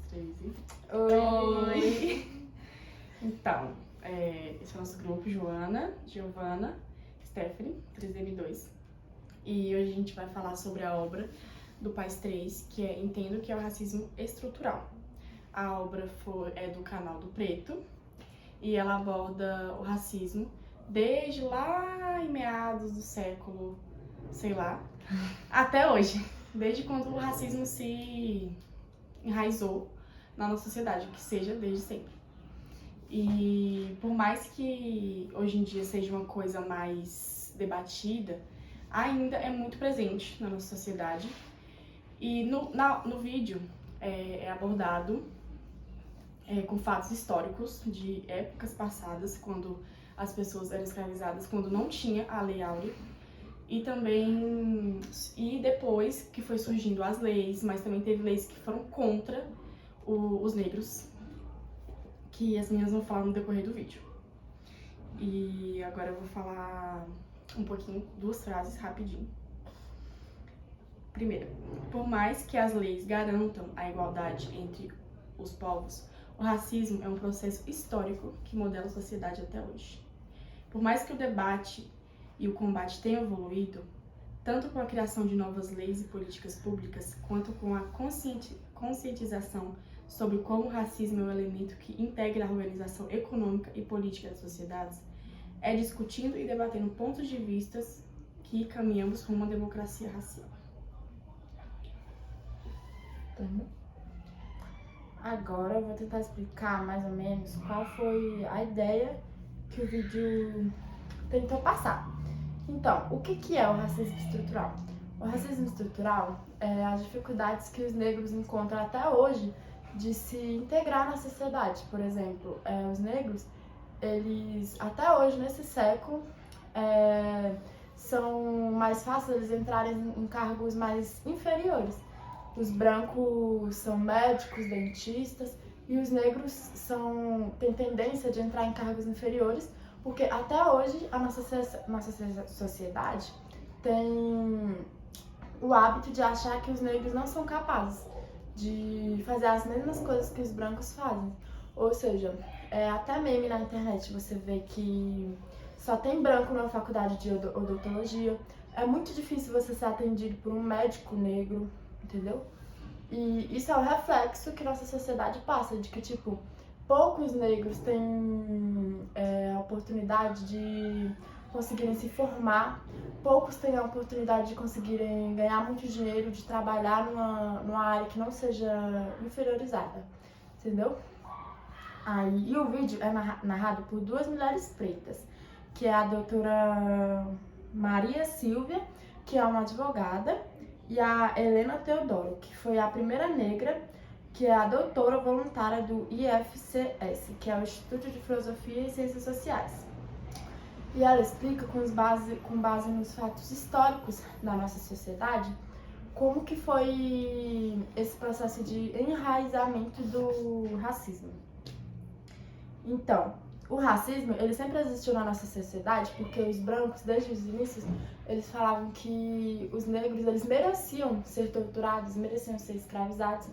três e... Oi! Então, esse é o nosso grupo, Joana, Giovana, Stephanie, 3M2. E hoje a gente vai falar sobre a obra do Pais 3, que é Entendo o que é o Racismo Estrutural. A obra é do canal do Preto e ela aborda o racismo desde lá em meados do século, sei lá, até hoje. Desde quando o racismo se enraizou na nossa sociedade, que seja desde sempre. E por mais que hoje em dia seja uma coisa mais debatida, ainda é muito presente na nossa sociedade. E no vídeo é abordado com fatos históricos de épocas passadas, quando as pessoas eram escravizadas, quando não tinha a Lei Áurea. E depois que foi surgindo as leis, mas também teve leis que foram contra os negros, que as meninas vão falar no decorrer do vídeo. E agora eu vou falar um pouquinho, duas frases rapidinho. Primeiro, por mais que as leis garantam a igualdade entre os povos, o racismo é um processo histórico que modela a sociedade até hoje. Por mais que o debate e o combate tenham evoluído, tanto com a criação de novas leis e políticas públicas, quanto com a conscientização sobre como o racismo é um elemento que integra a organização econômica e política das sociedades, é discutindo e debatendo pontos de vista que caminhamos rumo a uma democracia racial. Agora eu vou tentar explicar mais ou menos qual foi a ideia que o vídeo tentou passar. Então, o que é o racismo estrutural? O racismo estrutural é as dificuldades que os negros encontram até hoje de se integrar na sociedade. Por exemplo, os negros, eles até hoje, nesse século, são mais fáceis eles entrarem em cargos mais inferiores. Os brancos são médicos, dentistas, e os negros têm tendência de entrar em cargos inferiores, porque até hoje a nossa sociedade tem o hábito de achar que os negros não são capazes de fazer as mesmas coisas que os brancos fazem. Ou seja, até meme na internet você vê que só tem branco na faculdade de odontologia. É muito difícil você ser atendido por um médico negro, entendeu? E isso é o reflexo que nossa sociedade passa, de que, tipo, poucos negros têm a oportunidade de conseguirem se formar, poucos têm a oportunidade de conseguirem ganhar muito dinheiro, de trabalhar numa área que não seja inferiorizada, entendeu? E o vídeo é narrado por duas mulheres pretas, que é a doutora Maria Silvia, que é uma advogada, e a Helena Teodoro, que foi a primeira negra, que é a doutora voluntária do IFCS, que é o Instituto de Filosofia e Ciências Sociais. E ela explica com base nos fatos históricos da nossa sociedade como que foi esse processo de enraizamento do racismo. Então, o racismo, ele sempre existiu na nossa sociedade porque os brancos, desde os inícios, eles falavam que os negros, eles mereciam ser torturados, mereciam ser escravizados,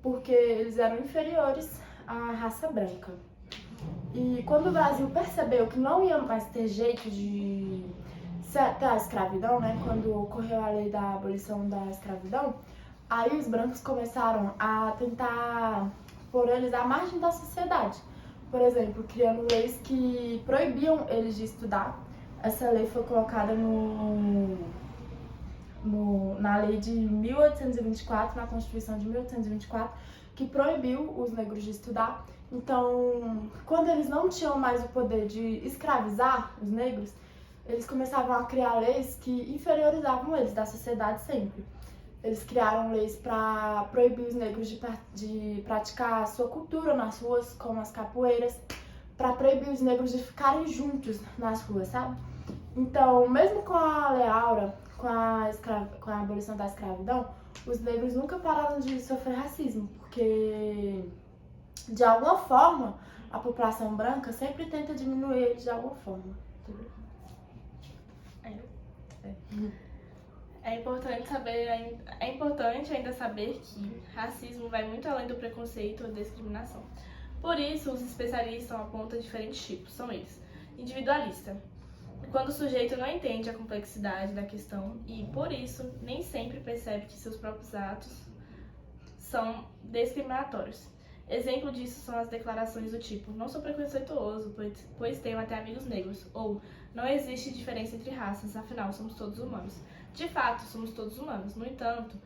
porque eles eram inferiores à raça branca. E quando o Brasil percebeu que não ia mais ter jeito de ter a escravidão, né, quando ocorreu a lei da abolição da escravidão, aí os brancos começaram a tentar pôr eles à margem da sociedade. Por exemplo, criando leis que proibiam eles de estudar. Essa lei foi colocada na lei de 1824, na Constituição de 1824, que proibiu os negros de estudar. Então, quando eles não tinham mais o poder de escravizar os negros, eles começavam a criar leis que inferiorizavam eles da sociedade sempre. Eles criaram leis para proibir os negros de praticar a sua cultura nas ruas, como as capoeiras, para proibir os negros de ficarem juntos nas ruas, sabe? Então, mesmo com a Lei Áurea, com a abolição da escravidão, os negros nunca pararam de sofrer racismo, porque, de alguma forma, a população branca sempre tenta diminuir eles de alguma forma. É importante ainda saber que racismo vai muito além do preconceito ou discriminação. Por isso, os especialistas apontam diferentes tipos. São eles: individualista, quando o sujeito não entende a complexidade da questão e, por isso, nem sempre percebe que seus próprios atos são discriminatórios. Exemplo disso são as declarações do tipo: não sou preconceituoso, pois tenho até amigos negros, ou não existe diferença entre raças, afinal somos todos humanos. De fato, somos todos humanos. No entanto,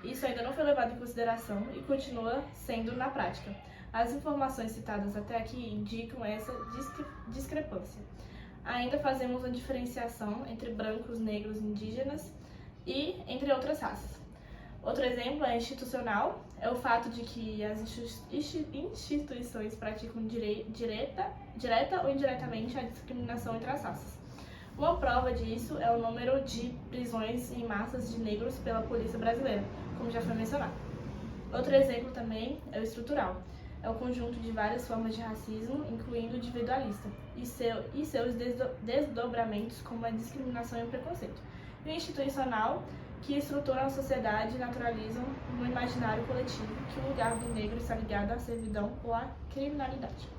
isso ainda não foi levado em consideração e continua sendo na prática. As informações citadas até aqui indicam essa discrepância. Ainda fazemos uma diferenciação entre brancos, negros, indígenas e entre outras raças. Outro exemplo é institucional, é o fato de que as instituições praticam direta ou indiretamente a discriminação entre as raças. Uma prova disso é o número de prisões em massas de negros pela polícia brasileira, como já foi mencionado. Outro exemplo também é o estrutural, é o conjunto de várias formas de racismo, incluindo o individualista, e seus desdobramentos como a discriminação e o preconceito. E o institucional, que estruturam a sociedade e naturalizam no imaginário coletivo que o lugar do negro está ligado à servidão ou à criminalidade.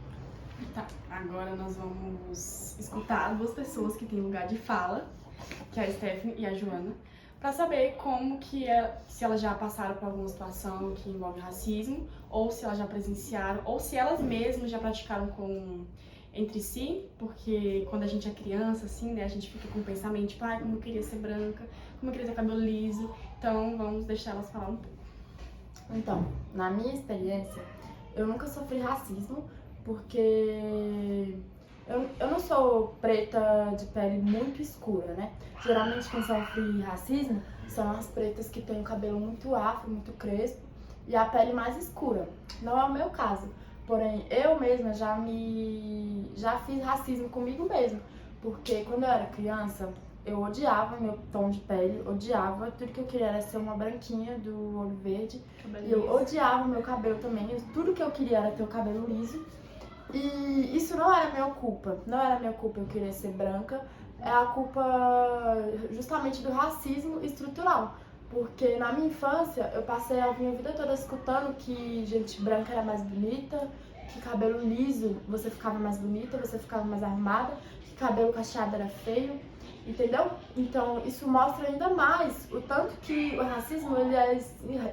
Tá, agora nós vamos escutar duas pessoas que têm lugar de fala, que é a Stephanie e a Joana, para saber como que se elas já passaram por alguma situação que envolve racismo, ou se elas já presenciaram, ou se elas mesmas já praticaram entre si, porque quando a gente é criança, assim, né, a gente fica com o pensamento, tipo, ai, como eu queria ser branca, como eu queria ter cabelo liso, então vamos deixar elas falar um pouco. Então, na minha experiência, eu nunca sofri racismo, porque eu não sou preta de pele muito escura, né? Geralmente quem sofre racismo são as pretas que têm o cabelo muito afro, muito crespo e a pele mais escura. Não é o meu caso, porém eu mesma já fiz racismo comigo mesma, porque quando eu era criança eu odiava meu tom de pele, odiava, tudo que eu queria era ser uma branquinha do olho verde, e eu odiava meu cabelo também, tudo que eu queria era ter o cabelo liso. E isso não era minha culpa, não era minha culpa eu querer ser branca, é a culpa justamente do racismo estrutural, porque na minha infância eu passei a minha vida toda escutando que gente branca era mais bonita, que cabelo liso você ficava mais bonita, você ficava mais arrumada, que cabelo cacheado era feio, entendeu? Então isso mostra ainda mais o tanto que o racismo ele é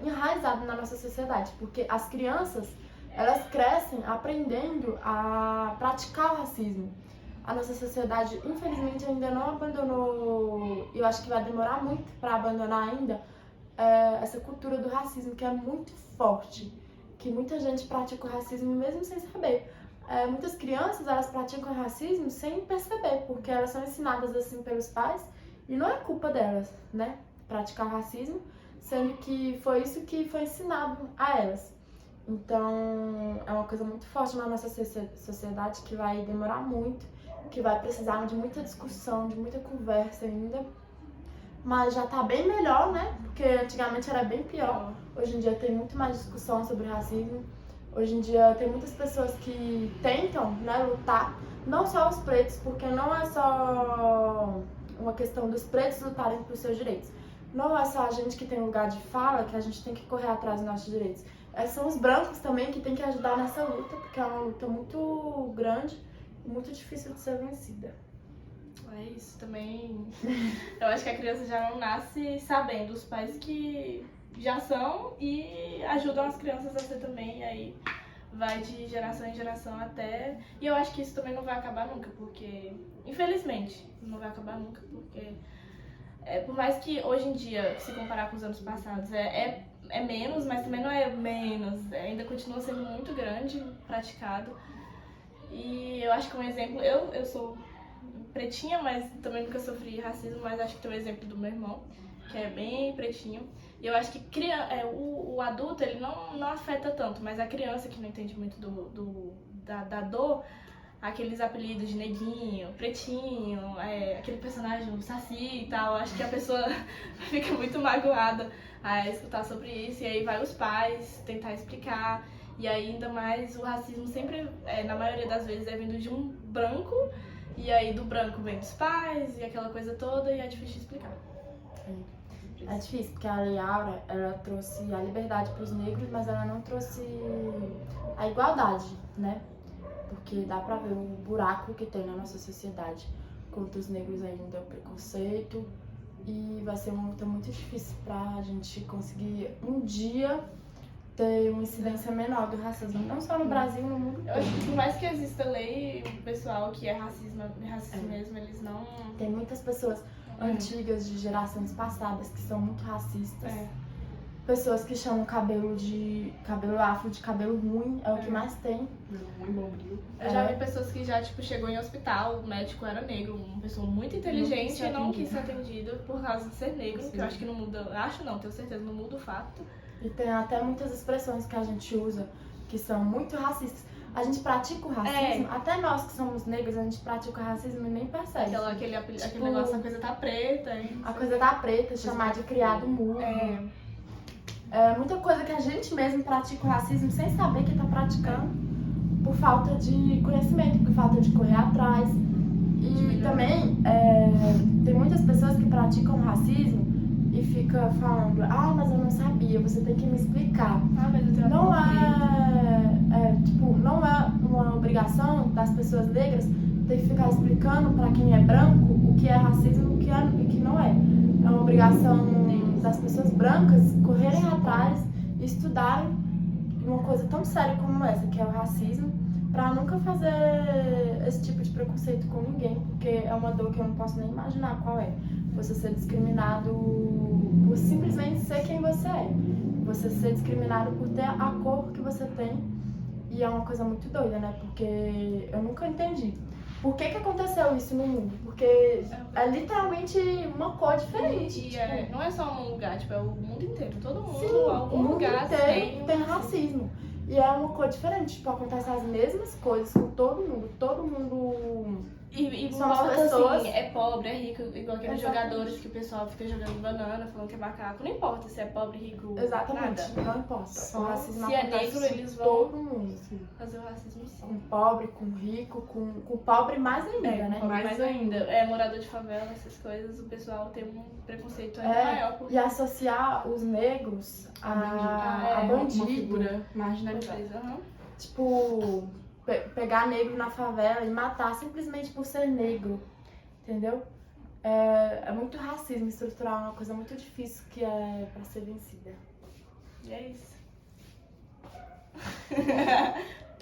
enraizado na nossa sociedade, porque as crianças elas crescem aprendendo a praticar o racismo. A nossa sociedade, infelizmente, ainda não abandonou, e eu acho que vai demorar muito para abandonar ainda, essa cultura do racismo, que é muito forte, que muita gente pratica o racismo mesmo sem saber. Muitas crianças, elas praticam o racismo sem perceber, porque elas são ensinadas assim pelos pais, e não é culpa delas, né, praticar o racismo, sendo que foi isso que foi ensinado a elas. Então, é uma coisa muito forte na nossa sociedade que vai demorar muito, que vai precisar de muita discussão, de muita conversa ainda. Mas já tá bem melhor, né? Porque antigamente era bem pior. Hoje em dia tem muito mais discussão sobre racismo. Hoje em dia tem muitas pessoas que tentam, né, lutar. Não só os pretos, porque não é só uma questão dos pretos lutarem por seus direitos. Não é só a gente que tem lugar de fala que a gente tem que correr atrás dos nossos direitos. São os brancos também que tem que ajudar nessa luta, porque é uma luta muito grande e muito difícil de ser vencida. É isso também. Eu acho que a criança já não nasce sabendo, os pais que já são e ajudam as crianças a ser também, e aí vai de geração em geração até... E eu acho que isso também não vai acabar nunca, porque, infelizmente, não vai acabar nunca, porque por mais que hoje em dia, se comparar com os anos passados, é menos, mas também não é menos, ainda continua sendo muito grande, praticado. E eu acho que um exemplo, eu sou pretinha, mas também nunca sofri racismo, mas acho que tem o exemplo do meu irmão, que é bem pretinho. E eu acho que o adulto, ele não afeta tanto, mas a criança que não entende muito da dor, aqueles apelidos de neguinho, pretinho, aquele personagem, o Saci e tal, acho que a pessoa fica muito magoada a escutar sobre isso, e aí vai os pais tentar explicar, e aí ainda mais o racismo sempre, na maioria das vezes, é vindo de um branco, e aí do branco vem dos pais, e aquela coisa toda, e é difícil de explicar. É difícil, porque a Lei Áurea, ela trouxe a liberdade para os negros, mas ela não trouxe a igualdade, né? Porque dá pra ver o buraco que tem na nossa sociedade contra os negros ainda, o preconceito. E vai ser uma luta muito difícil pra gente conseguir um dia ter uma incidência menor do racismo, não só no Brasil, no mundo Eu acho todo. que por mais que exista lei, o pessoal que é racismo mesmo, eles não... Tem muitas pessoas antigas, de gerações passadas, que são muito racistas. Pessoas que chamam cabelo afro de cabelo ruim, é o que mais tem. Muito bombril. Eu já vi pessoas que já, tipo, chegou em hospital, o médico era negro, uma pessoa muito inteligente e não quis ser atendido por causa de ser negro, que eu acho que não muda, tenho certeza, não muda o fato. E tem até muitas expressões que a gente usa que são muito racistas. A gente pratica o racismo, até nós que somos negros, a gente pratica o racismo e nem percebe. Aquele negócio, a coisa tá preta, hein? A coisa da preta, chamar de criado mudo. É muita coisa que a gente mesmo pratica o racismo sem saber que tá praticando, por falta de conhecimento, por falta de correr atrás. E também tem muitas pessoas que praticam racismo e fica falando, mas eu não sabia, você tem que me explicar. Mas eu tenho não é uma obrigação das pessoas negras ter que ficar explicando pra quem é branco o que é racismo e o que não é. É uma obrigação das pessoas brancas correrem atrás e estudarem uma coisa tão séria como essa, que é o racismo, pra nunca fazer esse tipo de preconceito com ninguém, porque é uma dor que eu não posso nem imaginar qual é. Você ser discriminado por simplesmente ser quem você é. Você ser discriminado por ter a cor que você tem. E é uma coisa muito doida, né? Porque eu nunca entendi. Por que aconteceu isso no mundo? Porque é literalmente uma cor diferente. E não é só um lugar, tipo, é o mundo inteiro. Todo mundo, Sim, algum o mundo lugar inteiro tem racismo. E é uma cor diferente, tipo, acontece as mesmas coisas com todo mundo. Todo mundo... E São não importa pessoas- assim, é pobre, é rico, igual aqueles Exatamente. jogadores que o pessoal fica jogando banana, falando que é macaco. Não importa se é pobre, rico, Exatamente, nada. não importa. O racismo se é acontece negro, com eles vão todo mundo. fazer o racismo sim. Com pobre, com rico, com pobre mais ainda, né? Mais ainda. Morador de favela, essas coisas, o pessoal tem um preconceito ainda maior. Porque E associar os negros a Uma bandido. figura marginalizada. Tipo, pegar negro na favela e matar simplesmente por ser negro, entendeu? É muito racismo estrutural, é uma coisa muito difícil que é pra ser vencida. E é isso.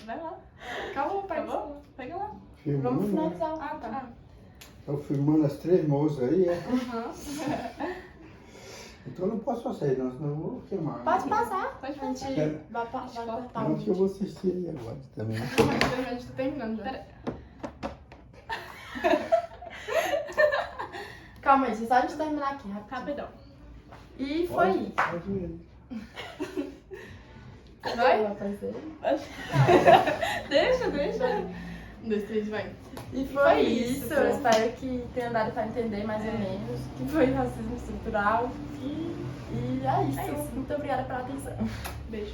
Vai lá. Calma, pai. Acabou? Pega lá. Vamos Filmando, né? finalizar. Ah, tá. Estão filmando as três moças aí, é? Aham. Então eu não posso sair, não, senão eu vou filmar. Pode passar. Pode A gente passar. vai cortar Não, o que eu vídeo. vou assistir aí agora também. Mas a gente tá terminando já. Pera. Calma aí, só a gente terminar aqui, rapidinho. Rapidão. E foi isso. Pode ir. Vai? Vai aparecer. Deixa. 1, 2, 3, vai. E foi isso. Eu espero que tenha dado pra entender mais ou menos o que foi racismo estrutural. E é isso. Muito obrigada pela atenção. Beijo.